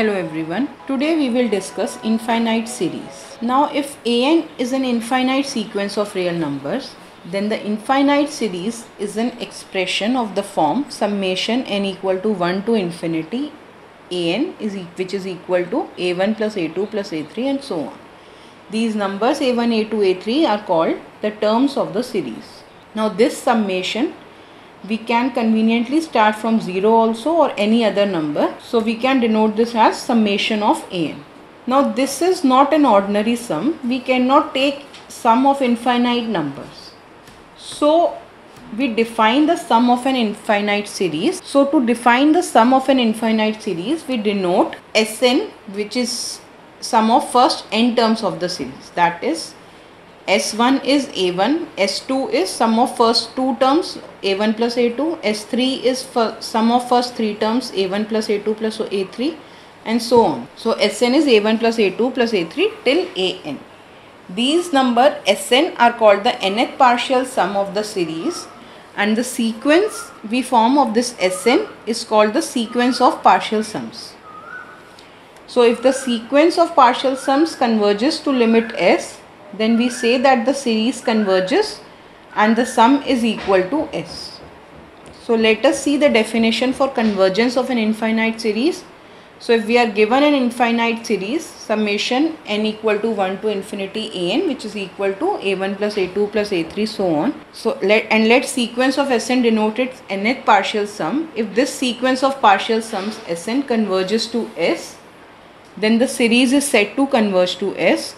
Hello everyone. Today we will discuss infinite series. Now if an is an infinite sequence of real numbers, then the infinite series is an expression of the form summation n equal to 1 to infinity an which is equal to a1 plus a2 plus a3 and so on. These numbers a1, a2, a3 are called the terms of the series. Now this summation we can conveniently start from 0 also or any other number. So we can denote this as summation of an. Now this is not an ordinary sum. We cannot take sum of infinite numbers. So we define the sum of an infinite series. So to define the sum of an infinite series, we denote Sn, which is sum of first n terms of the series. That is, S1 is A1, S2 is sum of first two terms A1 plus A2, S3 is sum of first three terms A1 plus A2 plus A3 and so on. So Sn is A1 plus A2 plus A3 till An. These number Sn are called the nth partial sum of the series, and the sequence we form of this Sn is called the sequence of partial sums. So if the sequence of partial sums converges to limit S, then we say that the series converges and the sum is equal to S. So let us see the definition for convergence of an infinite series. So if we are given an infinite series, summation n equal to 1 to infinity an, which is equal to a1 plus a2 plus a3 so on. So let sequence of Sn denote its nth partial sum. If this sequence of partial sums Sn converges to S, then the series is said to converge to S.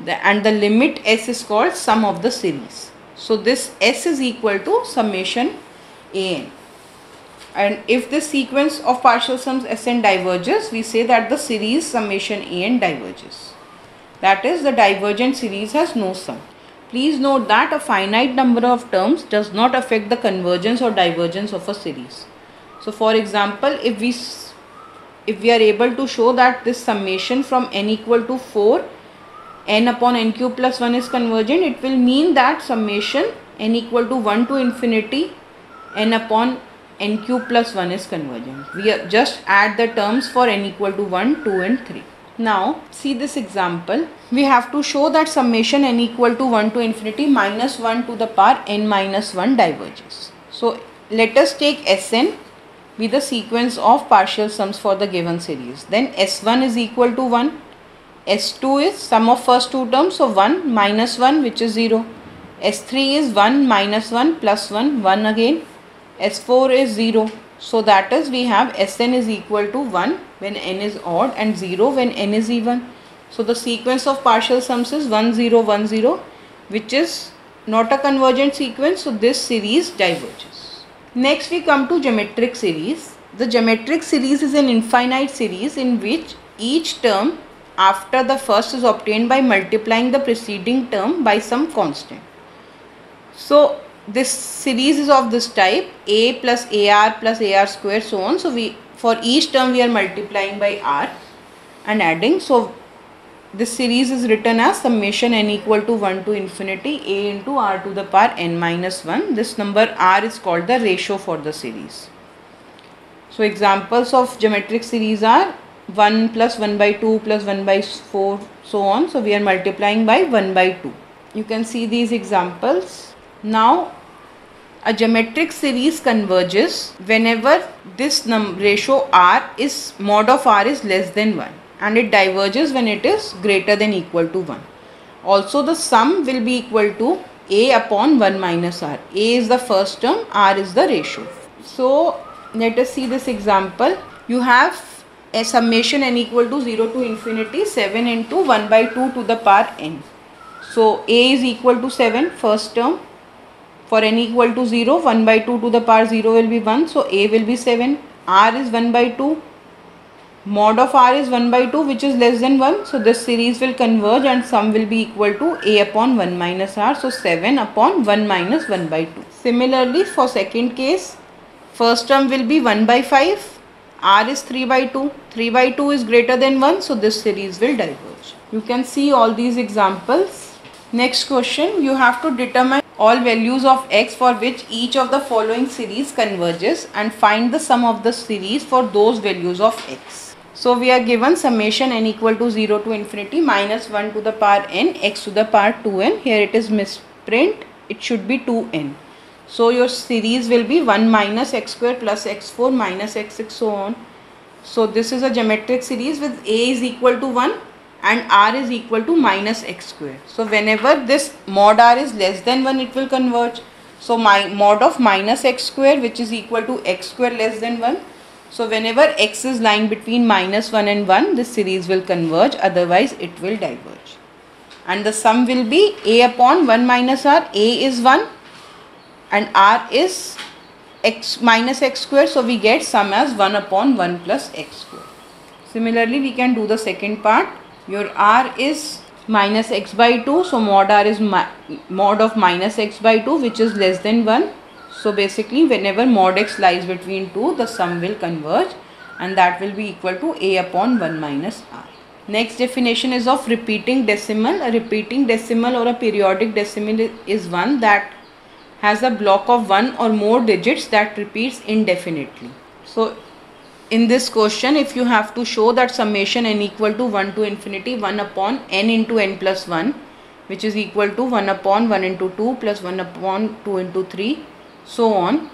And the limit S is called sum of the series. So this S is equal to summation an. And if this sequence of partial sums Sn diverges, we say that the series summation an diverges. That is, the divergent series has no sum. Please note that a finite number of terms does not affect the convergence or divergence of a series. So for example, if we are able to show that this summation from n equal to 4 n upon n cube plus 1 is convergent, it will mean that summation n equal to 1 to infinity n upon n cube plus 1 is convergent. We just add the terms for n equal to 1, 2 and 3. Now see this example. We have to show that summation n equal to 1 to infinity minus 1 to the power n minus 1 diverges. So let us take Sn be the sequence of partial sums for the given series. Then S1 is equal to 1. S2 is sum of first two terms, so 1 minus 1, which is 0. S3 is 1 minus 1 plus 1, 1 again. S4 is 0. So that is, we have Sn is equal to 1 when n is odd and 0 when n is even. So the sequence of partial sums is 1 0 1 0, which is not a convergent sequence, so this series diverges. Next we come to geometric series. The geometric series is an infinite series in which each term after the first is obtained by multiplying the preceding term by some constant. So this series is of this type, a plus ar square so on. So for each term we are multiplying by r and adding. So this series is written as summation n equal to 1 to infinity a into r to the power n minus 1. This number r is called the ratio for the series. So examples of geometric series are 1 plus 1 by 2 plus 1 by 4 so on. So we are multiplying by 1 by 2. You can see these examples. Now a geometric series converges whenever this ratio r is mod of r is less than 1, and it diverges when it is greater than equal to 1. Also the sum will be equal to a upon 1 minus r. A is the first term, r is the ratio. So let us see this example. You have a summation n equal to 0 to infinity 7 into 1 by 2 to the power n. So a is equal to 7, first term. For n equal to 0, 1 by 2 to the power 0 will be 1. So a will be 7. R is 1 by 2. Mod of r is 1 by 2, which is less than 1. So this series will converge and sum will be equal to a upon 1 minus r. So 7 upon 1 minus 1 by 2. Similarly for second case, first term will be 1 by 5. R is 3 by 2. 3 by 2 is greater than 1. So this series will diverge. You can see all these examples. Next question, you have to determine all values of x for which each of the following series converges and find the sum of the series for those values of x. So we are given summation n equal to 0 to infinity minus 1 to the power n x to the power 2n. Here it is misprint, it should be 2n. So your series will be 1 minus x square plus x4 minus x6 so on. So this is a geometric series with a is equal to 1 and r is equal to minus x square. So whenever this mod r is less than 1, it will converge. So my mod of minus x square, which is equal to x square less than 1. So whenever x is lying between minus 1 and 1, this series will converge, otherwise it will diverge. And the sum will be a upon 1 minus r. A is 1 and r is x minus x square, so we get sum as 1 upon 1 plus x square. Similarly, we can do the second part. Your r is minus x by 2, so mod r is mod of minus x by 2, which is less than 1. So basically whenever mod x lies between 2, the sum will converge and that will be equal to a upon 1 minus r. Next definition is of repeating decimal. A repeating decimal or a periodic decimal is one that has a block of 1 or more digits that repeats indefinitely. So in this question, if you have to show that summation n equal to 1 to infinity 1 upon n into n plus 1, which is equal to 1 upon 1 into 2 plus 1 upon 2 into 3, so on,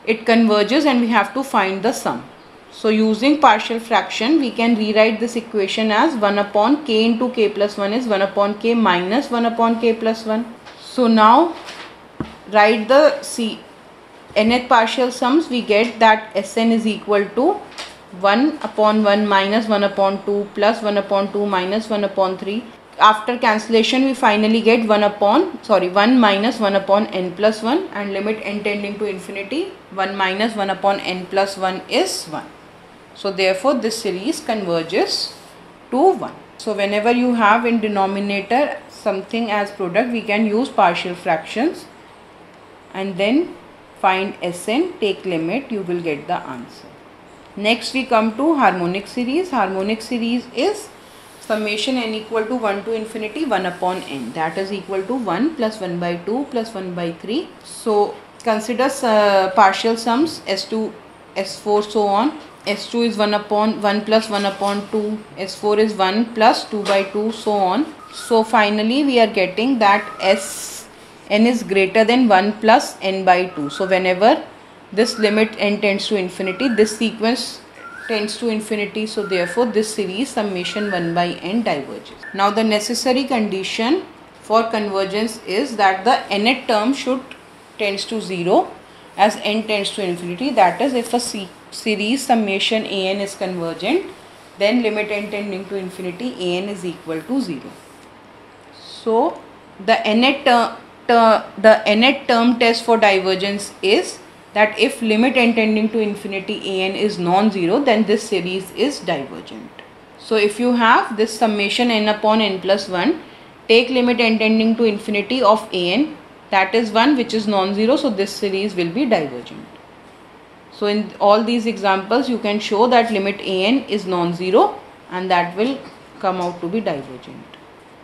it converges and we have to find the sum. So using partial fraction, we can rewrite this equation as 1 upon k into k plus 1 is 1 upon k minus 1 upon k plus 1. So now write the nth partial sums. We get that Sn is equal to 1 upon 1 minus 1 upon 2 plus 1 upon 2 minus 1 upon 3. After cancellation, we finally get 1 minus 1 upon n plus 1, and limit n tending to infinity 1 minus 1 upon n plus 1 is 1. So therefore this series converges to 1. So whenever you have in denominator something as product, we can use partial fractions and then find Sn, take limit, you will get the answer. Next we come to harmonic series. Harmonic series is summation n equal to 1 to infinity 1 upon n, that is equal to 1 plus 1 by 2 plus 1 by 3. So consider partial sums S2, S4 so on. S2 is 1 upon 1 plus 1 upon 2, S4 is 1 plus 2 by 2 so on. So finally we are getting that Sn is greater than 1 plus n by 2. So whenever this limit n tends to infinity, this sequence tends to infinity, so therefore this series summation 1 by n diverges. Now the necessary condition for convergence is that the nth term should tends to 0 as n tends to infinity. That is, if a series summation an is convergent, then limit n tending to infinity an is equal to 0. So the nth term test for divergence is that if limit n tending to infinity an is non-zero, then this series is divergent. So if you have this summation n upon n plus 1, take limit n tending to infinity of an, that is 1, which is non-zero, so this series will be divergent. So in all these examples you can show that limit an is non-zero and that will come out to be divergent.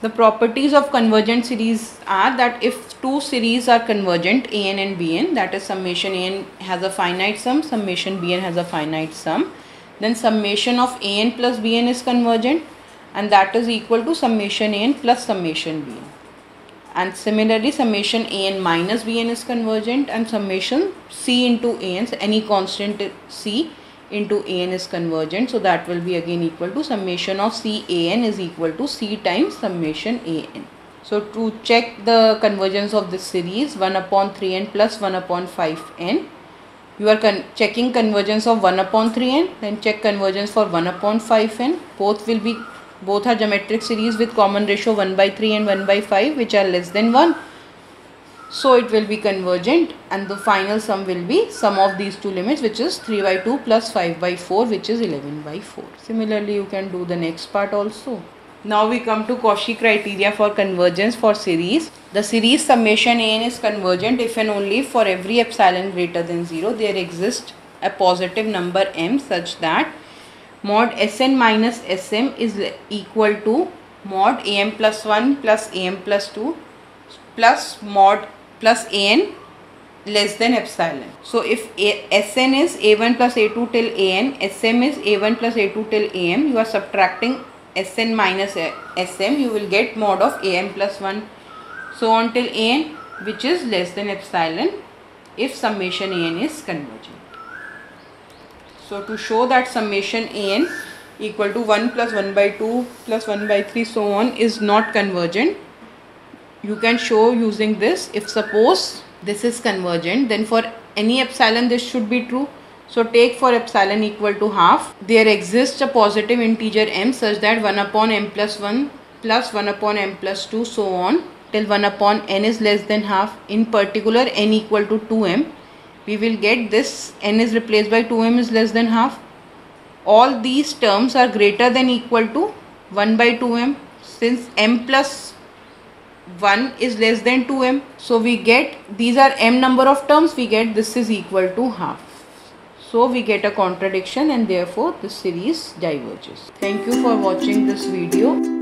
The properties of convergent series are that if two series are convergent, an and bn, that is summation an has a finite sum, summation bn has a finite sum, then summation of an plus bn is convergent, and that is equal to summation an plus summation bn. And similarly summation an minus bn is convergent, and summation c into an, any constant c into an is convergent, so that will be again equal to summation of c an is equal to c times summation an. So to check the convergence of this series 1 upon 3n plus 1 upon 5n, you are checking convergence of 1 upon 3n, then check convergence for 1 upon 5n. Both are geometric series with common ratio 1 by 3 and 1 by 5, which are less than 1. So it will be convergent, and the final sum will be sum of these two limits, which is 3 by 2 plus 5 by 4, which is 11 by 4. Similarly, you can do the next part also. Now we come to Cauchy criteria for convergence for series. The series summation an is convergent if and only for every epsilon greater than 0 there exists a positive number m such that mod Sn minus Sm is equal to mod am plus 1 plus am plus 2 plus mod plus an less than epsilon. So if Sn is a1 plus a2 till an, Sm is a1 plus a2 till am, you are subtracting Sn minus Sm, you will get mod of am plus 1 so on till an, which is less than epsilon if summation an is convergent. So to show that summation an equal to 1 plus 1 by 2 plus 1 by 3 so on is not convergent, you can show using this. If suppose this is convergent, then for any epsilon this should be true. So take for epsilon equal to half, there exists a positive integer m such that 1 upon m plus 1 plus 1 upon m plus 2 so on till 1 upon n is less than half. In particular n equal to 2m, we will get this n is replaced by 2m is less than half. All these terms are greater than equal to 1 by 2m since m plus 1 is less than 2m. So we get, these are m number of terms, we get this is equal to half. So we get a contradiction and therefore the series diverges. Thank you for watching this video.